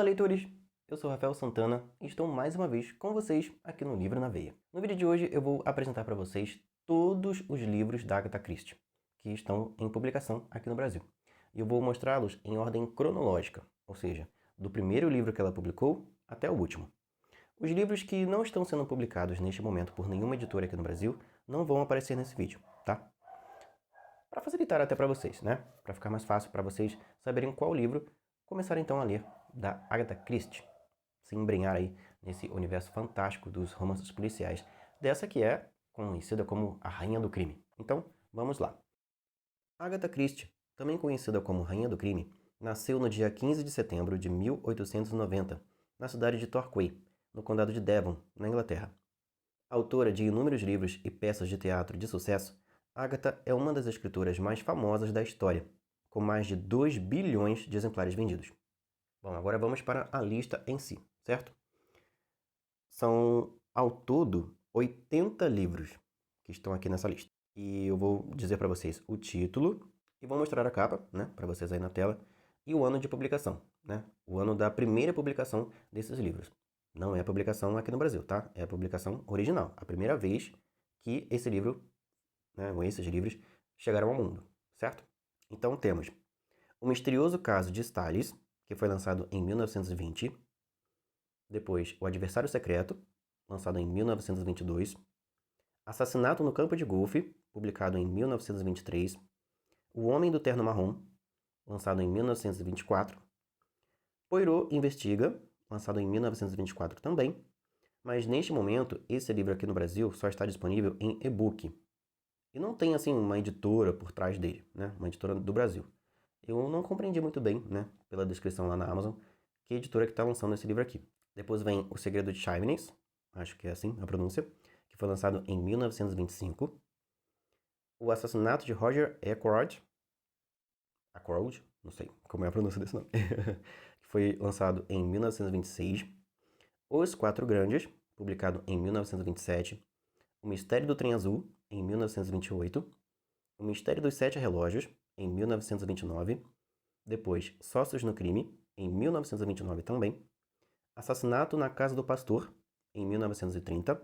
Olá, leitores! Eu sou Rafael Santana e estou mais uma vez com vocês aqui no Livro na Veia. No vídeo de hoje eu vou apresentar para vocês todos os livros da Agatha Christie que estão em publicação aqui no Brasil. E eu vou mostrá-los em ordem cronológica, ou seja, do primeiro livro que ela publicou até o último. Os livros que não estão sendo publicados neste momento por nenhuma editora aqui no Brasil não vão aparecer nesse vídeo, tá? Para facilitar até para vocês, né? Para ficar mais fácil para vocês saberem qual livro começar então a ler da Agatha Christie, se embrenhar aí nesse universo fantástico dos romances policiais, dessa que é conhecida como a Rainha do Crime. Então, vamos lá. Agatha Christie, também conhecida como Rainha do Crime, nasceu no dia 15 de setembro de 1890, na cidade de Torquay, no condado de Devon, na Inglaterra. Autora de inúmeros livros e peças de teatro de sucesso, Agatha é uma das escritoras mais famosas da história, com mais de 2 bilhões de exemplares vendidos. Bom, agora vamos para a lista em si, certo? São, ao todo, 80 livros que estão aqui nessa lista. E eu vou dizer para vocês o título e vou mostrar a capa, né, para vocês aí na tela, e o ano de publicação, né? O ano da primeira publicação desses livros. Não é a publicação aqui no Brasil, tá? É a publicação original, a primeira vez que esse livro, né, ou esses livros, chegaram ao mundo, certo? Então temos O Misterioso Caso de Styles, que foi lançado em 1920. Depois, O Adversário Secreto, lançado em 1922. Assassinato no Campo de Golfe, publicado em 1923. O Homem do Terno Marrom, lançado em 1924. Poirot Investiga, lançado em 1924 também. Mas neste momento, esse livro aqui no Brasil só está disponível em e-book. E não tem, assim, uma editora por trás dele, né? Uma editora do Brasil. Eu não compreendi muito bem, né, pela descrição lá na Amazon, que editora que está lançando esse livro aqui. Depois vem O Segredo de Chimneys, acho que é assim a pronúncia, que foi lançado em 1925. O Assassinato de Roger Ackroyd, não sei como é a pronúncia desse nome, que foi lançado em 1926. Os Quatro Grandes, publicado em 1927. O Mistério do Trem Azul, em 1928. O Mistério dos Sete Relógios, em 1929. Depois, Sócios no Crime, em 1929 também. Assassinato na Casa do Pastor, em 1930.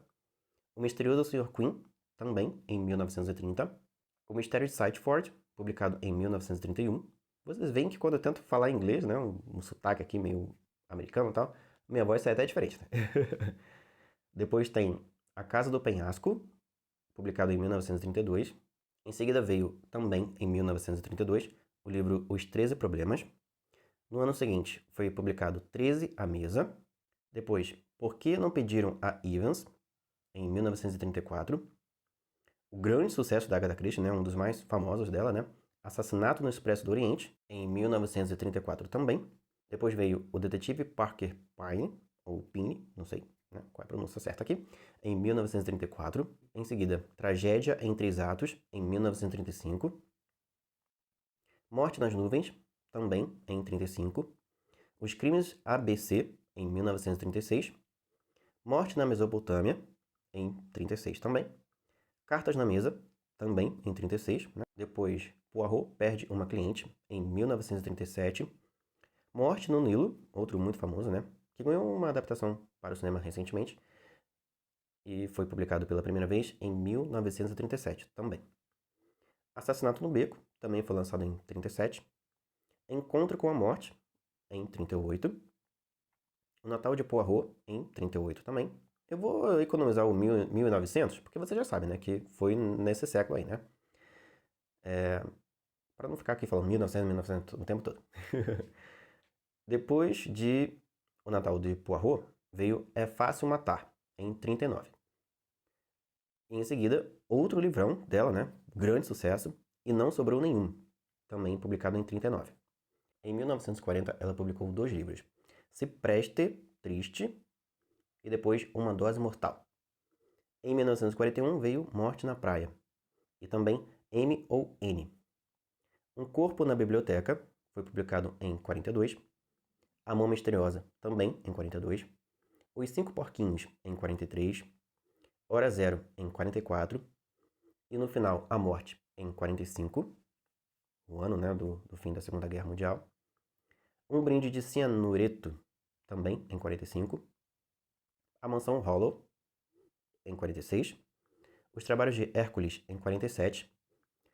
O Misterioso Sr. Queen, também em 1930. O Mistério de Sightford, publicado em 1931. Vocês veem que quando eu tento falar inglês, né, um sotaque aqui meio americano e tal, minha voz sai até diferente, né? Depois tem A Casa do Penhasco, publicado em 1932. Em seguida veio, também em 1932, o livro Os 13 Problemas. No ano seguinte, foi publicado 13 à Mesa. Depois, Por que não pediram a Evans, em 1934. O grande sucesso da Agatha Christie, né, um dos mais famosos dela, né? Assassinato no Expresso do Oriente, em 1934 também. Depois veio O Detetive Parker Pyne, ou Pine, não sei, né, qual é a pronúncia certa aqui, em 1934. Em seguida, Tragédia em Três Atos, em 1935. Morte nas Nuvens, também em 35. Os Crimes ABC, em 1936. Morte na Mesopotâmia, em 36 também. Cartas na Mesa, também em 36. Né? Depois, Poirot perde uma cliente, em 1937. Morte no Nilo, outro muito famoso, né? Que ganhou uma adaptação para o cinema recentemente. E foi publicado pela primeira vez em 1937 também. Assassinato no Beco, também foi lançado em 37. Encontro com a Morte, em 38. O Natal de Poirot, em 38 também. Eu vou economizar o 1900, porque você já sabe, né, que foi nesse século aí, né? Para não ficar aqui falando 1900, 1900 o tempo todo. Depois de O Natal de Poirot, veio É Fácil Matar, em 39. E em seguida, outro livrão dela, né? Grande sucesso, E Não Sobrou Nenhum, também publicado em 39. Em 1940, ela publicou 2 livros, Se Preste, Triste, e depois Uma Dose Mortal. Em 1941 veio Morte na Praia, e também M ou N. Um Corpo na Biblioteca, foi publicado em 42. A Mão Misteriosa, também em 42. Os Cinco Porquinhos, em 43. Hora Zero, em 44. E no final, A Morte, em 45. O ano, né, do fim da Segunda Guerra Mundial. Um Brinde de Cianureto, também em 45. A Mansão Hollow, em 46. Os Trabalhos de Hércules, em 47.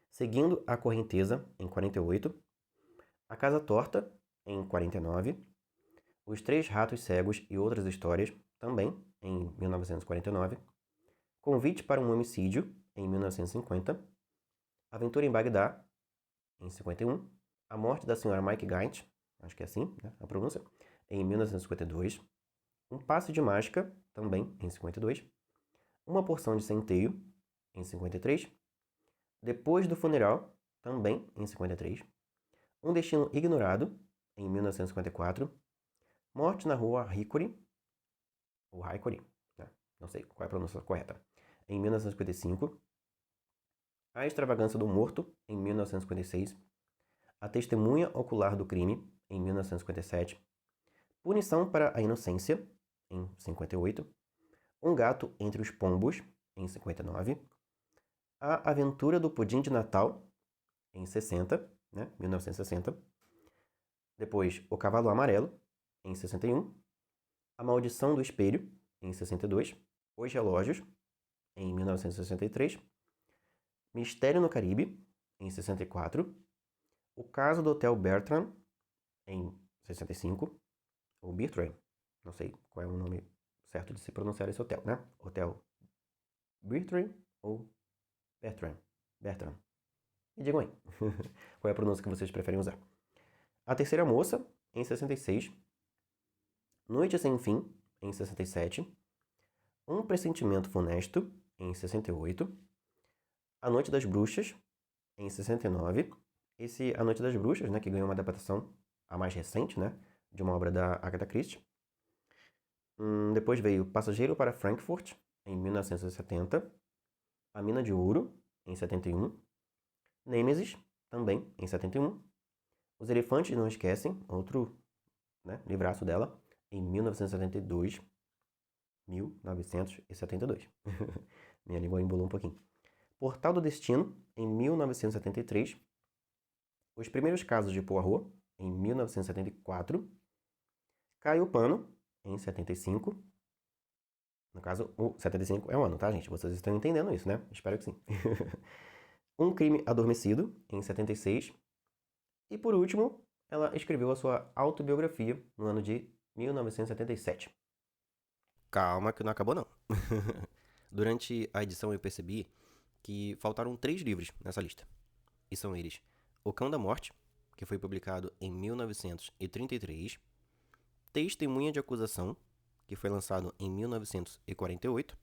Seguindo a Correnteza, em 48. A Casa Torta, em 49. Os Três Ratos Cegos e Outras Histórias, também em 1949. Convite para um Homicídio, em 1950. Aventura em Bagdá, em 51. A Morte da Senhora Mike Gant, acho que é assim, né, a pronúncia, em 1952. Um Passe de Mágica, também em 52. Uma Porção de Centeio, em 53. Depois do Funeral, também em 53. Um Destino Ignorado, em 1954. Morte na Rua Hickory, ou Hickory, né? Não sei qual é a pronúncia correta, em 1955. A Extravagância do Morto, em 1956. A Testemunha Ocular do Crime, em 1957. Punição para a Inocência, em 58. Um Gato entre os Pombos, em 59. A Aventura do Pudim de Natal, em 60, né? 1960. Depois, O Cavalo Amarelo, em 61. A Maldição do Espelho, em 62. Os Relógios, em 1963. Mistério no Caribe, em 64. O Caso do Hotel Bertram, em 65. Ou Bertram, não sei qual é o nome certo de se pronunciar esse hotel, né? Hotel Bertram ou Bertram? Bertram. Me digam aí qual é a pronúncia que vocês preferem usar. A Terceira Moça, em 66. Noite Sem Fim, em 67. Um Pressentimento Funesto, em 68. A Noite das Bruxas, em 69. Esse A Noite das Bruxas, né, que ganhou uma adaptação, a mais recente, né, de uma obra da Agatha Christie. Depois veio Passageiro para Frankfurt, em 1970. A Mina de Ouro, em 71. Nêmesis, também em 71. Os Elefantes Não Esquecem, outro, né, livraço dela, em 1972. 1972. Minha língua embolou um pouquinho. Portal do Destino, em 1973. Os Primeiros Casos de Poirot, em 1974. Cai o Pano, em 75. No caso, o 75 é o ano, tá, gente? Vocês estão entendendo isso, né? Espero que sim. Um Crime Adormecido, em 76. E por último, ela escreveu a sua autobiografia no ano de 1977. Calma que não acabou não. Durante a edição eu percebi que faltaram 3 livros nessa lista. E são eles O Cão da Morte, que foi publicado em 1933. Testemunha de Acusação, que foi lançado em 1948.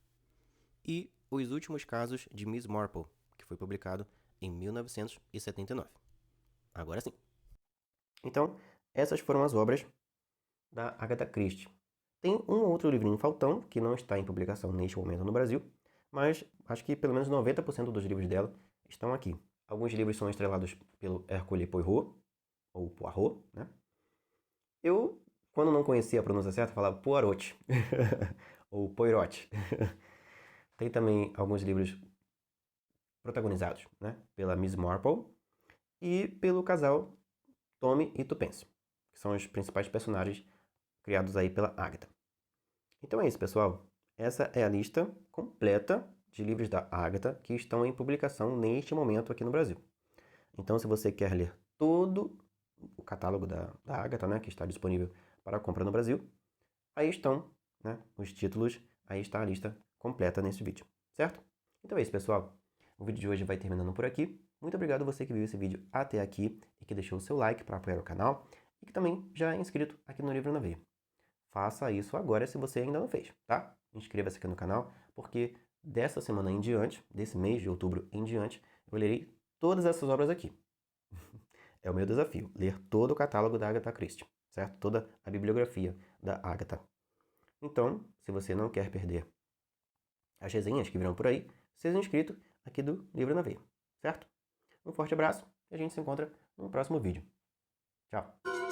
E Os Últimos Casos de Miss Marple, que foi publicado em 1979. Agora sim. Então, essas foram as obras da Agatha Christie. Tem um ou outro livrinho faltando, que não está em publicação neste momento no Brasil, mas acho que pelo menos 90% dos livros dela estão aqui. Alguns livros são estrelados pelo Hercule Poirot, ou Poirot, né? Eu, quando não conhecia a pronúncia certa, falava Poirot, ou Poirot. Tem também alguns livros protagonizados, né, pela Miss Marple e pelo casal Tommy e Tuppence, que são os principais personagens criados aí pela Agatha. Então é isso, pessoal. Essa é a lista completa de livros da Agatha que estão em publicação neste momento aqui no Brasil. Então, se você quer ler todo o catálogo da Agatha, né, que está disponível para compra no Brasil, aí estão, né, os títulos, aí está a lista completa nesse vídeo, certo? Então é isso, pessoal. O vídeo de hoje vai terminando por aqui. Muito obrigado a você que viu esse vídeo até aqui e que deixou o seu like para apoiar o canal e que também já é inscrito aqui no Livro na Veia. Faça isso agora se você ainda não fez, tá? Inscreva-se aqui no canal, porque dessa semana em diante, desse mês de outubro em diante, eu lerei todas essas obras aqui. É o meu desafio, ler todo o catálogo da Agatha Christie, certo? Toda a bibliografia da Agatha. Então, se você não quer perder as resenhas que virão por aí, seja inscrito aqui do Livro na Veia, certo? Um forte abraço e a gente se encontra no próximo vídeo. Tchau!